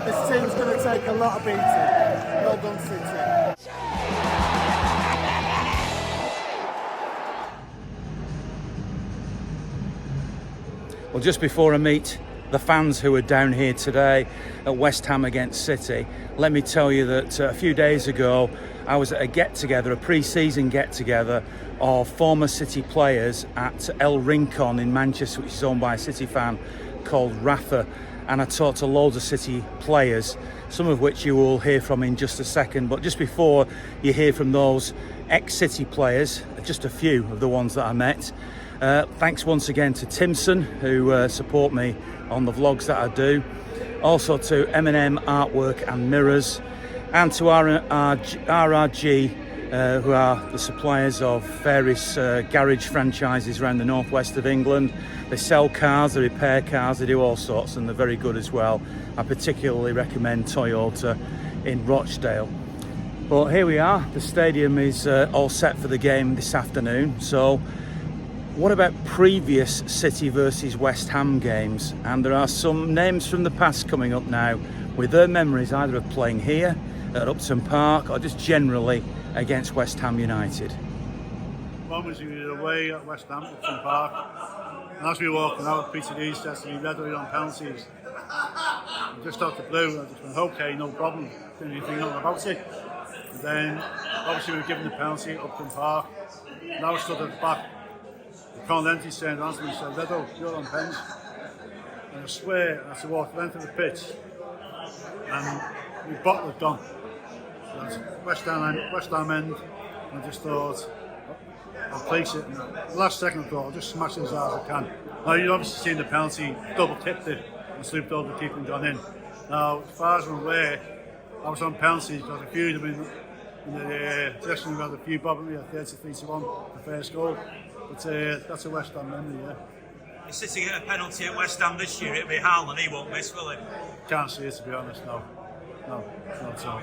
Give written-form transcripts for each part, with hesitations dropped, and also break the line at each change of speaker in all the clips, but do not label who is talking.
This team's going to take a lot of beating. Well done, City.
Well, just before I meet the fans who are down here today at West Ham against City, let me tell you that a few days ago I was at a get-together, a pre-season get-together of former City players at El Rincon in Manchester, which is owned by a City fan called Rafa, and I talked to loads of City players, some of which you will hear from in just a second. But just before you hear from those ex-City players, just a few of the ones that I met, thanks once again to Timpson, who support me on the vlogs that I do. Also to M&M Artwork and Mirrors, and to RRG, who are the suppliers of various garage franchises around the northwest of England. They sell cars, they repair cars, they do all sorts, and they're very good as well. I particularly recommend Toyota in Rochdale. But here we are, the stadium is all set for the game this afternoon. So what about previous City versus West Ham games? And there are some names from the past coming up now with their memories either of playing here at Upton Park or just generally against West Ham United.
One was we were away at West Ham, Upton Park, and as we were walking out, Peter Dees said to me, "Red on penalties." And just out the blue, I just went, "Okay, no problem." Didn't even think nothing about it. And then, obviously, we were given the penalty at Upton Park. And I was stood at the back. The Colin Lenty turned around to me and said, "Redo, you're on pens." And I swear, as I walked the length of the pitch, and my bottle had gone. So that's West Ham end, and I just thought, I'll place it. And the last second I thought, I'll just smash it as hard as I can. Now you've obviously seen the penalty, double tipped it, and slipped over the keeper and gone in. Now, as far as I'm aware, I was on penalties because a few of them in the dressing room had a few bobbing me at 33-1, the first goal. But that's a West Ham memory, yeah.
If City get a penalty at West Ham this year, it'll be Haaland, he won't miss, will he?
Can't see it, to be honest, no. No, not at all.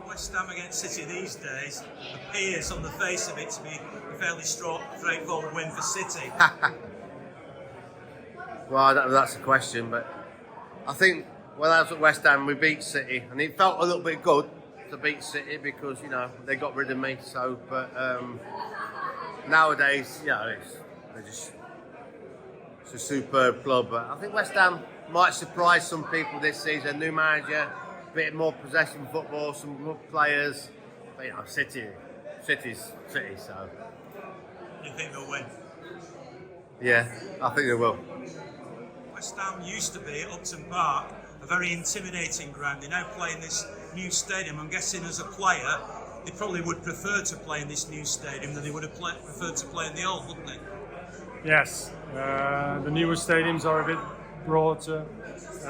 West Ham against City these days appears on the face of it to be a fairly straightforward win for City.
Well, that's a question, but I think when I was at West Ham, we beat City, and it felt a little bit good to beat City because, you know, they got rid of me. So, but nowadays, you know, it's a superb club. But I think West Ham might surprise some people this season. New manager, a bit more possession football, some good players. But, you know, City's City. So,
You think they'll win?
yeah, I think they will.
West Ham used to be at Upton Park a very intimidating ground. They now play in this new stadium. I'm guessing as a player, they probably would prefer to play in this new stadium than they would have preferred to play in the old, wouldn't they?
Yes, the newer stadiums are a bit broader,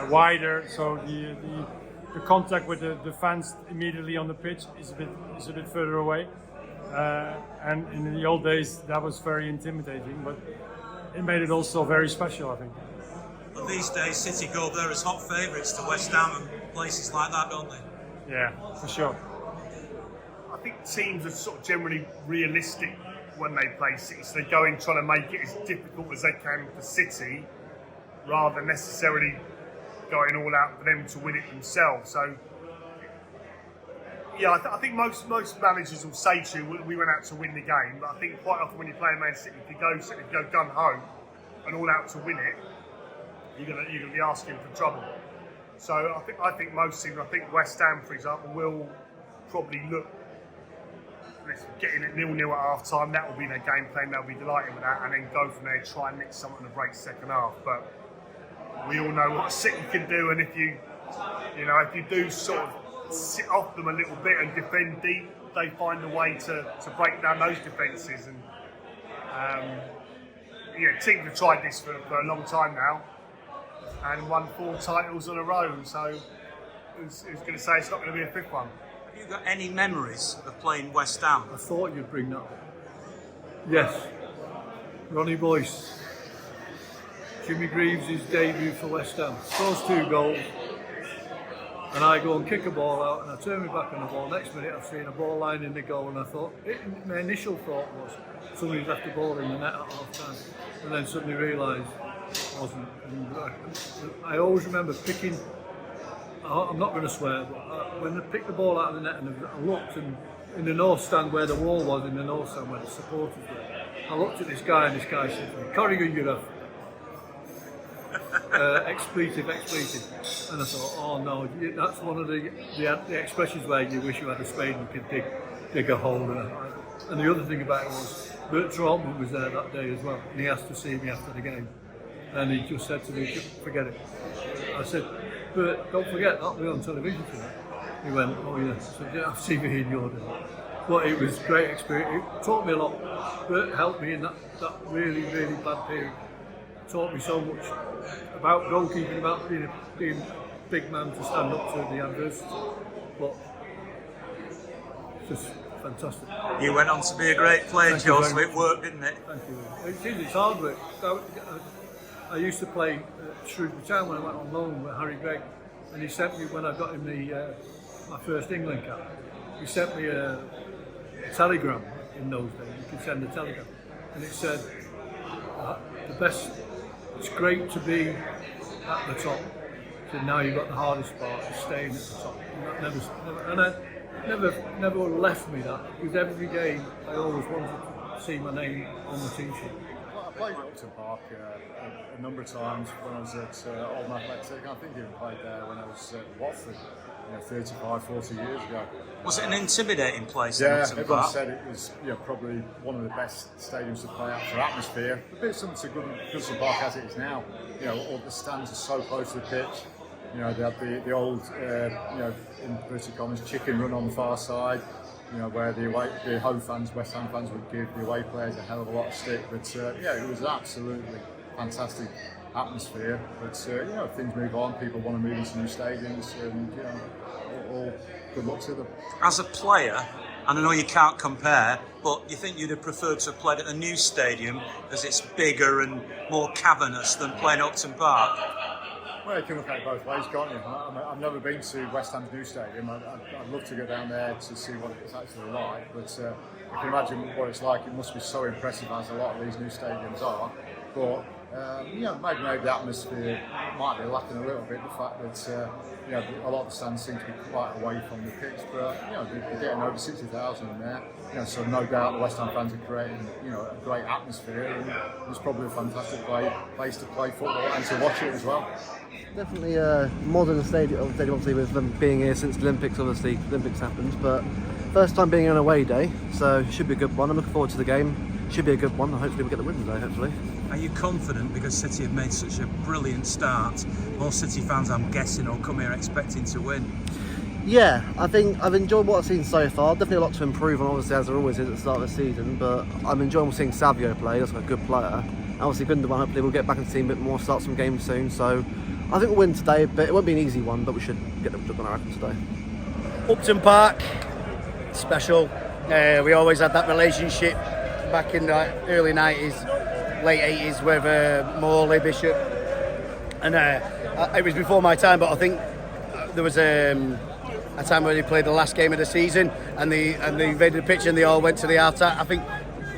wider, so the contact with the fans immediately on the pitch is a bit further away. And in the old days, that was very intimidating, but it made it also very special, I think.
But these days, City go there as hot favourites to West Ham and places like that, don't they?
Yeah, for sure.
I think teams are sort of generally realistic when they play City, so they go in trying to make it as difficult as they can for City, rather than necessarily going all out for them to win it themselves. So, yeah, I think most managers will say to you, we went out to win the game, but I think quite often when you play Man City, if you go gun ho and all out to win it, you're gonna be asking for trouble. So I think most teams, I think West Ham, for example, will probably look getting it 0-0 at half time. That will be their game plan. They'll be delighted with that, and then go from there, try and nick something in the break second half. But we all know what City can do, and if you do sort of sit off them a little bit and defend deep, they find a way to break down those defences. And teams have tried this for a long time now and won 4 titles in a row. So who's going to say it's not going to be a 5th one?
Have you got any memories of playing West Ham?
I thought you'd bring that up. Yes. Ronnie Boyce. Jimmy Greaves' debut for West Ham. Scores 2 goals. And I go and kick a ball out, and I turn my back on the ball. Next minute I've seen a ball line in the goal, and I thought, my initial thought was somebody's left the ball in the net at half time. And then suddenly realised it wasn't. And I always remember picking I'm not going to swear, but when they picked the ball out of the net and I looked, and in the north stand where the wall was, in the north stand where the supporters were, I looked at this guy and this guy said to me, "Corrigan, you're a expletive. And I thought, oh no, that's one of the expressions where you wish you had a spade and could dig a hole. And the other thing about it was, Bert Trautmann was there that day as well, and he asked to see me after the game. And he just said to me, forget it. I said, Bert, don't forget, that'll be on television tonight. He went, oh yeah. I said, yeah, I've seen me in your day. But it was a great experience. It taught me a lot. Bert helped me in that really, really bad period. Taught me so much about goalkeeping, about being a big man to stand up to the adversity. But just fantastic.
You went on to be a great player, Joe, so it worked, didn't it?
Thank you. It's hard work. I used to play at Shrewsbury Town when I went on loan with Harry Gregg, and he sent me, when I got him my first England cap, he sent me a telegram in those days. You could send a telegram, and it said, it's great to be at the top. So now you've got the hardest part, is staying at the top. And that never left me that, because every game I always wanted to see my name on the team sheet.
I played at Upton Park a number of times when I was at Oldham Athletic. I think I even played there when I was at Watford, 35, 40 years ago.
Was it an intimidating place?
Yeah, everyone said it was probably one of the best stadiums to play at for atmosphere. A bit similar to Goodison Park as it is now. All the stands are so close to the pitch. They had the old, in inverted commas, chicken run on the far side. Where the home fans, West Ham fans, would give the away players a hell of a lot of stick. But it was absolutely fantastic atmosphere. But things move on. People want to move into new stadiums, and all good luck to them.
As a player, and I know you can't compare, but do you think you'd have preferred to have played at a new stadium as it's bigger and more cavernous than playing at Upton Park?
Well, you can look at it both ways, can't you? I've never been to West Ham's new stadium. I'd love to go down there to see what it's actually like, but I can imagine what it's like. It must be so impressive, as a lot of these new stadiums are. But maybe the atmosphere might be lacking a little bit. The fact that a lot of the stands seem to be quite away from the pitch, but they're getting over 60,000 in there. So no doubt the West Ham fans are creating a great atmosphere, and it's probably a fantastic place to play football and to watch it as well.
Definitely more than a stadium, obviously, with them being here since the Olympics. Obviously, the Olympics happened, but first time being on an away day, so it should be a good one. I'm looking forward to the game. Should be a good one. Hopefully, we'll get the win today. Hopefully.
Are you confident, because City have made such a brilliant start? Most City fans, I'm guessing, will come here expecting to win.
Yeah, I think I've enjoyed what I've seen so far. Definitely a lot to improve on, obviously, as there always is at the start of the season. But I'm enjoying seeing Savio play. That's a good player. And obviously, Gundogan, hopefully, we'll get back into the team a bit more. Start some games soon. So I think we'll win today, but it won't be an easy one. But we should get the job done, I reckon, today.
Upton Park, special. We always had that relationship back in the early 90s, late 80s with Morley, Bishop, and it was before my time, but I think there was a time where they played the last game of the season and they invaded the pitch and they all went to the half-time. I think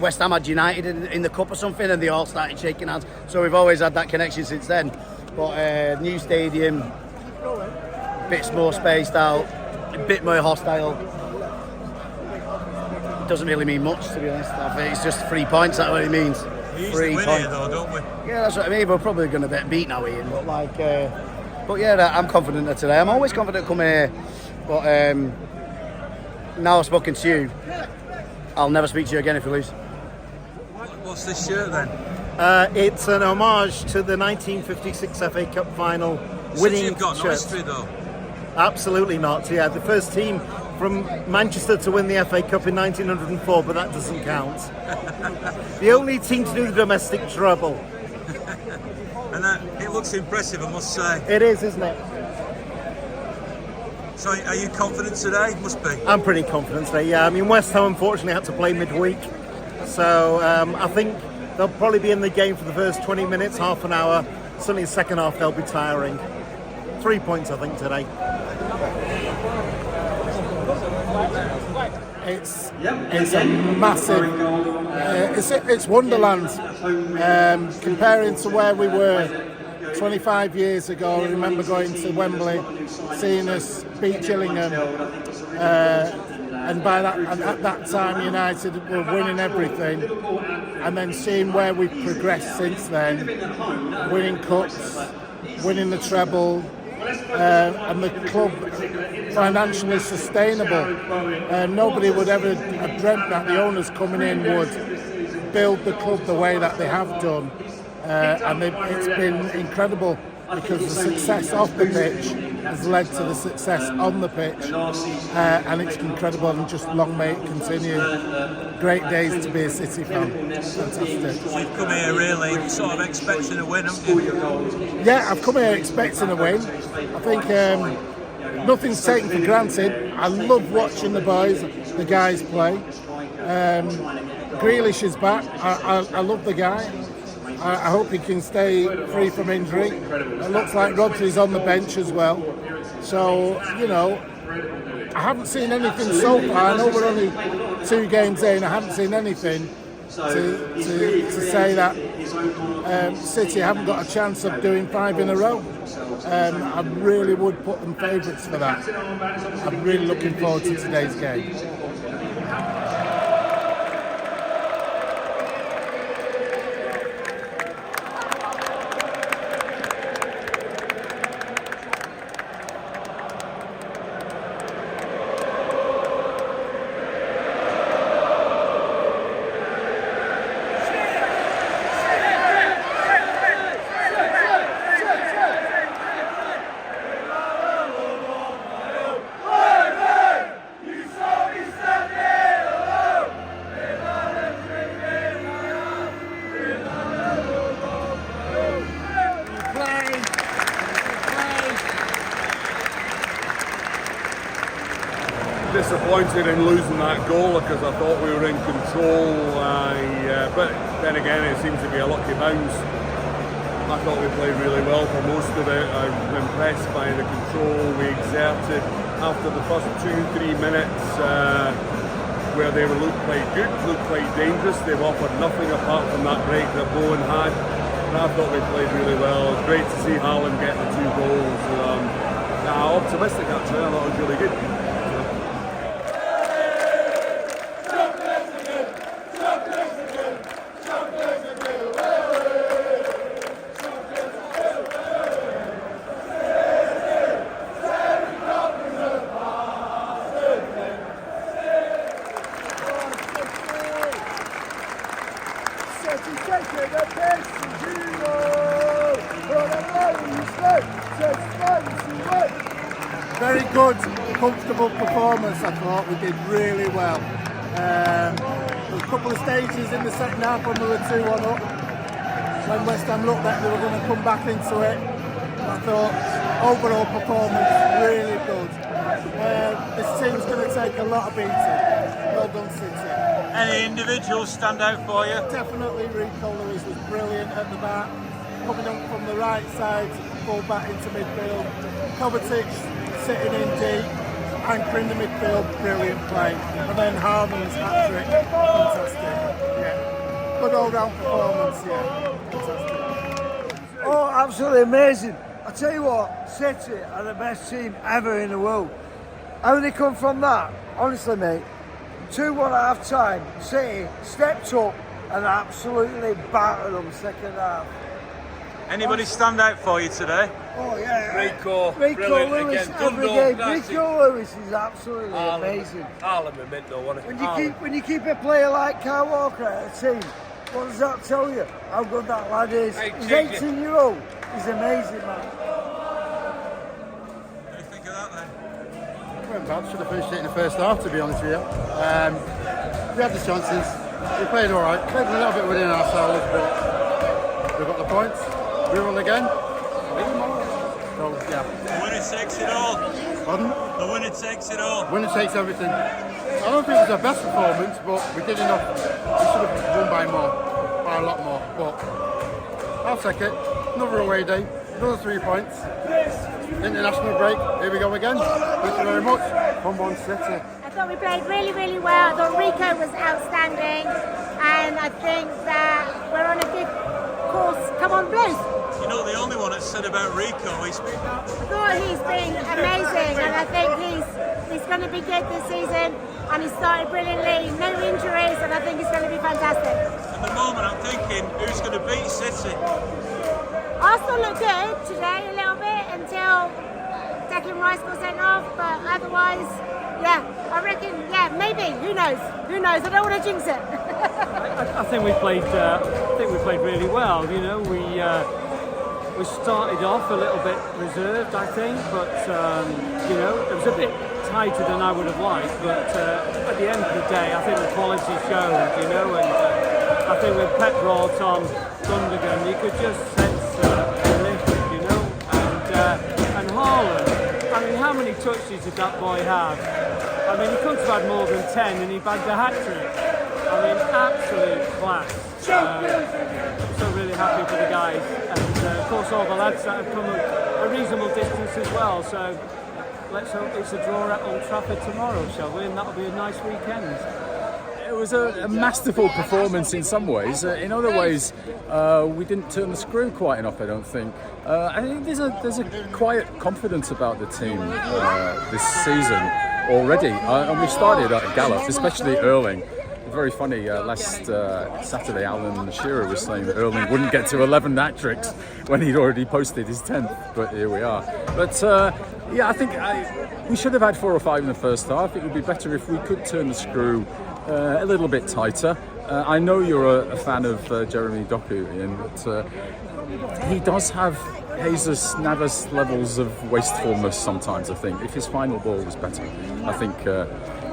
West Ham had United in the cup or something, and they all started shaking hands, so we've always had that connection since then. But new stadium, bits more spaced out, a bit more hostile. Doesn't really mean much, to be honest. I think it's just 3 points. That's what it means.
We usually win here, though, don't we?
Yeah, that's what I mean. We're probably going to get beat now, Ian. But yeah, I'm confident of today. I'm always confident coming here. But now I've spoken to you, I'll never speak to you again if we lose.
What's this shirt then?
It's an homage to the 1956 FA Cup final winning
You've got no
shirt.
history, though.
Absolutely not. Yeah, the first team from Manchester to win the FA Cup in 1904, but that doesn't count. The only team to do the domestic treble.
And it looks impressive, I must say.
It is, isn't it?
So are you confident today? Must be.
I'm pretty confident today, yeah. I mean, West Ham unfortunately had to play midweek, so I think they'll probably be in the game for the first 20 minutes, half an hour. Certainly the second half they'll be tiring. 3 points, I think, today.
It's a massive, it's Wonderland. Comparing to where we were 20
25 years ago, I remember going to Wembley, seeing us beat Gillingham, and at that time United were winning everything, and then seeing where we've progressed since then, winning cups, winning the treble, and the club financially sustainable. Nobody would ever have dreamt that the owners coming in would build the club the way that they have done, and it's been incredible because the success off the pitch has led to the success on the pitch, and it's incredible, and just long may it continue. Great days to be a City fan. Fantastic.
You've come here really sort of expecting a win, haven't you?
Yeah, I've come here expecting a win. I think nothing's taken for granted. I love watching the boys, the guys play. Grealish is back. I love the guy. I hope he can stay free from injury. It looks like Rodri's on the bench as well. So, you know, I haven't seen anything so far. I know we're only 2 games in. I haven't seen anything to say that City haven't got a chance of doing 5 in a row. I really would put them favourites for that. I'm really looking forward to today's game.
Disappointed in losing that goal because I thought we were in control, but then again it seemed to be a lucky bounce. I thought we played really well for most of it. I was impressed by the control we exerted after the first 2-3 minutes where they looked quite good, looked quite dangerous. They've offered nothing apart from that break that Bowen had. And I thought we played really well. It was great to see Haaland get the 2 goals. Optimistic actually, I thought it was really good.
Very good, comfortable performance. I thought we did really well. There was a couple of stages in the second half when we were 2-1 up, when West Ham looked like they were going to come back into it. I thought overall performance really good. This team's going to take a lot of beating. Well done, City.
Any individuals stand out for you?
Definitely Rico Lewis was brilliant at the back, coming up from the right side, full back into midfield. Kovacic sitting in deep, anchoring the midfield, brilliant play. And then Haaland's hat-trick, fantastic. Yeah, good all-round performance, yeah, fantastic.
Oh, absolutely amazing. I tell you what, City are the best team ever in the world. How they come from that? Honestly, mate, 2-1 at half time, City stepped up and absolutely battered them second half.
Anybody stand out for you today?
Oh yeah,
Rico
Lewis
again.
every game. Rico Lewis is absolutely amazing.
Haaland was meant to win it.
When you keep a player like Kyle Walker at a team, what does that tell you? How good that lad is. He's 18-year-old. He's amazing, man.
What do you think of that then?
Went bad. Should have finished it in the first half, to be honest with you. We had the chances. We played all right. Played a little bit within ourselves, but we got the points. We won again. So, yeah.
The winner takes it all.
Pardon?
The winner takes it all.
Winner takes everything. I don't think it was our best performance, but we did enough. We should have won by a lot more. But I'll take it. Another away day. Another 3 points. International break. Here we go again. Thank you very much. 1-1 City.
I thought we played really, really well. I thought Rico was outstanding, and I think that we're on a good course. Come on, Blues!
You know, the only one that said about Rico is...
I thought he's been amazing, and I think he's going to be good this season, and he started brilliantly, no injuries, and I think he's going to be fantastic.
At the moment I'm thinking, who's going to beat City?
Arsenal looked good today a little bit until Declan Rice got sent off, but otherwise, yeah, I reckon, yeah, maybe. Who knows? Who knows? I don't want to jinx it.
I think we played. Really well. You know, we started off a little bit reserved, I think, but you know, it was a bit tighter than I would have liked. But at the end of the day, I think the quality showed. You know, and I think when Pep brought on Gundogan, you could just sense the lift. You know, and Haaland. I mean, how many touches did that boy have? I mean, he couldn't have had more than 10, and he bagged a hat-trick. I mean, absolute class. I'm so really happy for the guys, and of course all the lads that have come a reasonable distance as well. So let's hope it's a draw at Old Trafford tomorrow, shall we? And that'll be a nice weekend.
It was a masterful performance in some ways. In other ways, we didn't turn the screw quite enough, I don't think. I think there's a quiet confidence about the team this season already, and we started at a gallop, especially Erling. Very funny, last Saturday Alan Shearer was saying that Erling wouldn't get to 11 hat-tricks when he'd already posted his 10th, but here we are. But yeah, I think we should have had 4 or 5 in the first half. It would be better if we could turn the screw a little bit tighter. I know you're a fan of Jeremy Doku, Ian, but he does have Jesus Navas levels of wastefulness sometimes, I think. If his final ball was better, I think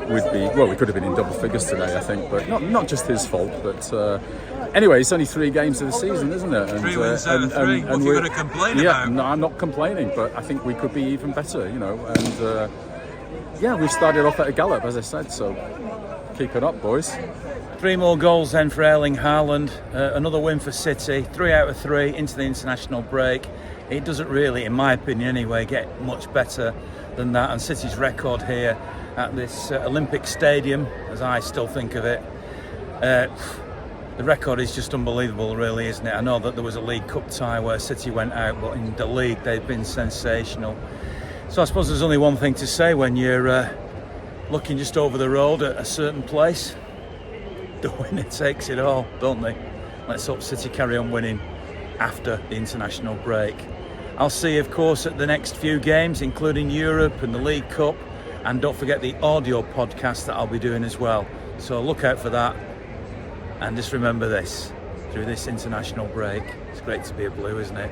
we could have been in double figures today, I think, but not just his fault. But anyway, it's only 3 games of the season, isn't it? And,
3 wins out of 3. What have you got to complain about?
Yeah, no, I'm not complaining, but I think we could be even better, you know. And yeah, we started off at a gallop, as I said, so keep it up, boys.
3 more goals then for Erling Haaland. Another win for City. 3 out of 3 into the international break. It doesn't really, in my opinion anyway, get much better than that. And City's record here at this Olympic Stadium, as I still think of it, the record is just unbelievable, really, isn't it? I know that there was a League Cup tie where City went out, but in the league they've been sensational. So I suppose there's only one thing to say when you're looking just over the road at a certain place: the winner takes it all, don't they? Let's hope City carry on winning after the international break. I'll see you, of course, at the next few games, including Europe and the League Cup. And don't forget the audio podcast that I'll be doing as well. So look out for that. And just remember this, through this international break, it's great to be a Blue, isn't it?